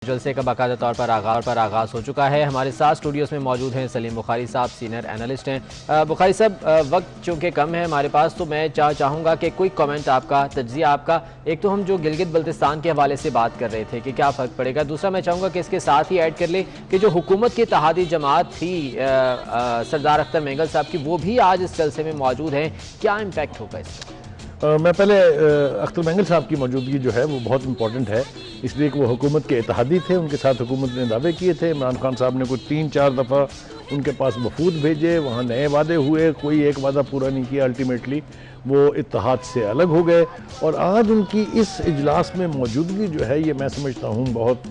جلسے کا باقاعدہ طور پر آغاز ہو چکا ہے۔ ہمارے ساتھ اسٹوڈیوز میں موجود ہیں سلیم بخاری صاحب، سینئر اینالسٹ ہیں۔ بخاری صاحب، وقت چونکہ کم ہے ہمارے پاس، تو میں چاہوں گا کہ کوئی کامنٹ آپ کا، تجزیہ آپ کا۔ ایک تو ہم جو گلگت بلتستان کے حوالے سے بات کر رہے تھے کہ کیا فرق پڑے گا، دوسرا میں چاہوں گا کہ اس کے ساتھ ہی ایڈ کر لیں کہ جو حکومت کی اتحادی جماعت تھی سردار اختر مینگل صاحب کی، وہ بھی آج اس جلسے میں موجود ہیں، کیا امپیکٹ ہوگا اس کا؟ میں پہلے اختر مینگل صاحب کی موجودگی جو ہے وہ بہت امپورٹنٹ ہے، اس لیے کہ وہ حکومت کے اتحادی تھے، ان کے ساتھ حکومت نے دعوے کیے تھے۔ عمران خان صاحب نے کوئی 3-4 دفعہ ان کے پاس وفود بھیجے، وہاں نئے وعدے ہوئے، کوئی ایک وعدہ پورا نہیں کیا، الٹیمیٹلی وہ اتحاد سے الگ ہو گئے۔ اور آج ان کی اس اجلاس میں موجودگی جو ہے یہ میں سمجھتا ہوں بہت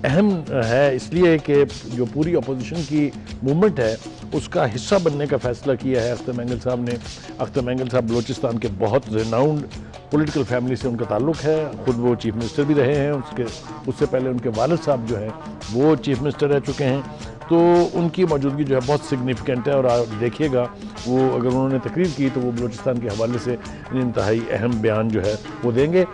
اہم ہے، اس لیے کہ جو پوری اپوزیشن کی موومنٹ ہے اس کا حصہ بننے کا فیصلہ کیا ہے اختر مینگل صاحب نے۔ اختر مینگل صاحب بلوچستان کے بہت ریناؤنڈ پولیٹیکل فیملی سے ان کا تعلق ہے، خود وہ چیف منسٹر بھی رہے ہیں، اس سے پہلے ان کے والد صاحب جو ہیں وہ چیف منسٹر رہ چکے ہیں، تو ان کی موجودگی جو ہے بہت سگنیفیکنٹ ہے۔ اور آپ دیکھیے گا وہ اگر انہوں نے تقریر کی تو وہ بلوچستان کے حوالے سے انتہائی اہم بیان جو ہے وہ دیں گے۔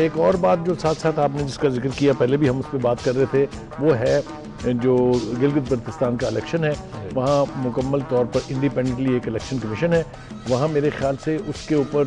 ایک اور بات جو ساتھ ساتھ آپ نے جس کا ذکر کیا، پہلے بھی ہم اس پہ بات کر رہے تھے، وہ ہے جو گلگت بلتستان کا الیکشن ہے، وہاں مکمل طور پر انڈیپینڈنٹلی ایک الیکشن کمیشن ہے۔ وہاں میرے خیال سے اس کے اوپر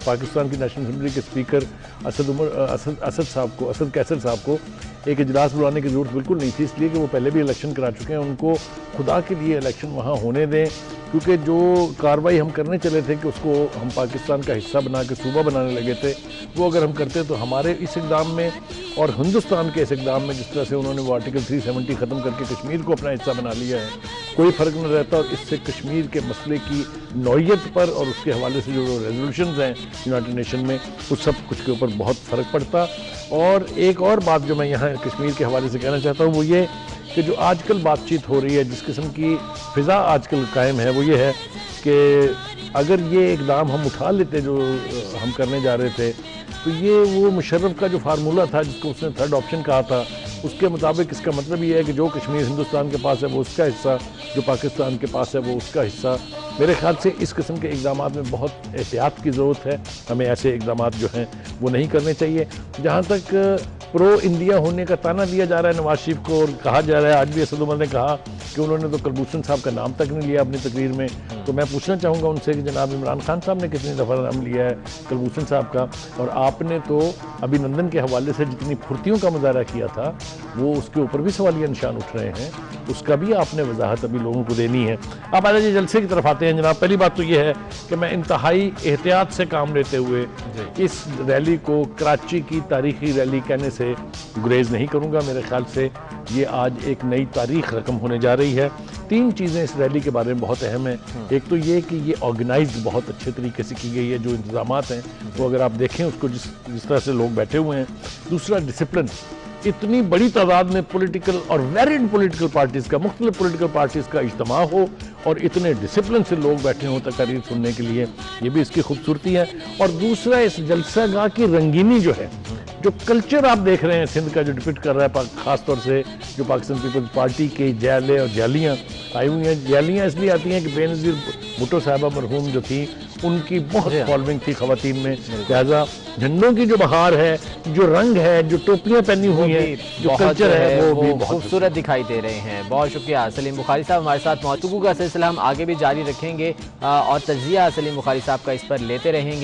پاکستان کی نیشنل اسمبلی کے اسپیکر اسد کیسر صاحب کو ایک اجلاس بلانے کی ضرورت بالکل نہیں تھی، اس لیے کہ وہ پہلے بھی الیکشن کرا چکے ہیں۔ ان کو خدا کے لیے الیکشن وہاں ہونے دیں، کیونکہ جو کارروائی ہم کرنے چلے تھے کہ اس کو ہم پاکستان کا حصہ بنا کے صوبہ بنانے لگے تھے، وہ اگر ہم کرتے تو ہمارے اس اقدام میں اور ہندوستان کے اس اقدام میں، جس طرح سے انہوں نے وہ آرٹیکل 370 ختم کر کے کشمیر کو اپنا حصہ بنا لیا ہے، کوئی فرق نہ رہتا۔ اور اس سے کشمیر کے مسئلے کی نوعیت پر اور اس کے حوالے سے جو ریزولوشنز ہیں یونائٹڈ نیشن میں، اس سب کچھ کے اوپر بہت فرق پڑتا۔ اور ایک اور بات جو میں یہاں کشمیر کے حوالے سے کہنا چاہتا ہوں وہ یہ کہ جو آج کل بات چیت ہو رہی ہے، جس قسم کی فضا آج کل قائم ہے، وہ یہ ہے کہ اگر یہ اقدام ہم اٹھا لیتے جو ہم کرنے جا رہے تھے، تو یہ وہ مشرف کا جو فارمولہ تھا جس کو اس نے تھرڈ آپشن کہا تھا، اس کے مطابق اس کا مطلب یہ ہے کہ جو کشمیر ہندوستان کے پاس ہے وہ اس کا حصہ، جو پاکستان کے پاس ہے وہ اس کا حصہ۔ میرے خیال سے اس قسم کے اقدامات میں بہت احتیاط کی ضرورت ہے، ہمیں ایسے اقدامات جو ہیں وہ نہیں کرنے چاہیے۔ جہاں تک پرو انڈیا ہونے کا تانا دیا جا رہا ہے نواز شریف کو، اور کہا جا رہا ہے، آج بھی اسد عمر نے کہا کہ انہوں نے تو کلبھوشن صاحب کا نام تک نہیں لیا اپنی تقریر میں، تو میں پوچھنا چاہوں گا ان سے کہ جناب عمران خان صاحب نے کتنی دفعہ نام لیا ہے کلبھوشن صاحب کا؟ اور آپ نے تو ابھی نندن کے حوالے سے جتنی پھرتیوں کا مظاہرہ کیا تھا، وہ اس کے اوپر بھی سوالیہ نشان اٹھ رہے ہیں، اس کا بھی آپ نے وضاحت ابھی لوگوں کو دینی ہے۔ آپ آج جلسے کی طرف آتے ہیں جناب۔ پہلی بات تو یہ ہے کہ میں انتہائی احتیاط سے کام لیتے ہوئے اس ریلی کو کراچی کی تاریخی ریلی کہنے سے گریز نہیں کروں گا۔ میرے خیال سے یہ آج ایک نئی تاریخ رقم ہونے جا رہی ہے۔ 3 چیزیں اس ریلی کے بارے میں بہت اہم ہیں۔ ایک تو یہ کہ یہ آرگنائزڈ بہت اچھے طریقے سے کی گئی ہے، جو انتظامات ہیں وہ اگر آپ دیکھیں اس کو جس طرح سے لوگ بیٹھے ہوئے ہیں۔ دوسرا ڈسپلن، اتنی بڑی تعداد میں پولیٹیکل اور ویریڈ پولیٹیکل پارٹیز کا، مختلف پولیٹیکل پارٹیز کا اجتماع ہو اور اتنے ڈسپلن سے لوگ بیٹھے ہوں تقاریر سننے کے لیے، یہ بھی اس کی خوبصورتی ہے۔ اور دوسرا اس جلسہ گاہ کی رنگینی جو ہے، جو کلچر آپ دیکھ رہے ہیں سندھ کا جو ڈپٹ کر رہا ہے، خاص طور سے جو پاکستان پیپلز پارٹی کے جیلے اور جیلیاں آئی ہوئی ہیں۔ جیلیاں اس لیے آتی ہیں کہ بے نظیر بھٹو صاحبہ مرحوم جو تھیں، ان کی بہت فالوئنگ تھی خواتین میں، لہٰذا جھنڈوں کی جو بہار ہے، جو رنگ ہے، جو ٹوپیاں پہنی ہوئی ہیں، جو کلچر ہے، وہ بھی بہت خوبصورت دکھائی دے رہے ہیں۔ بہت شکریہ سلیم بخاری صاحب، ہمارے ساتھ گفتگو کا سلسلہ ہم آگے بھی جاری رکھیں گے اور تجزیہ سلیم بخاری صاحب کا اس پر لیتے رہیں گے۔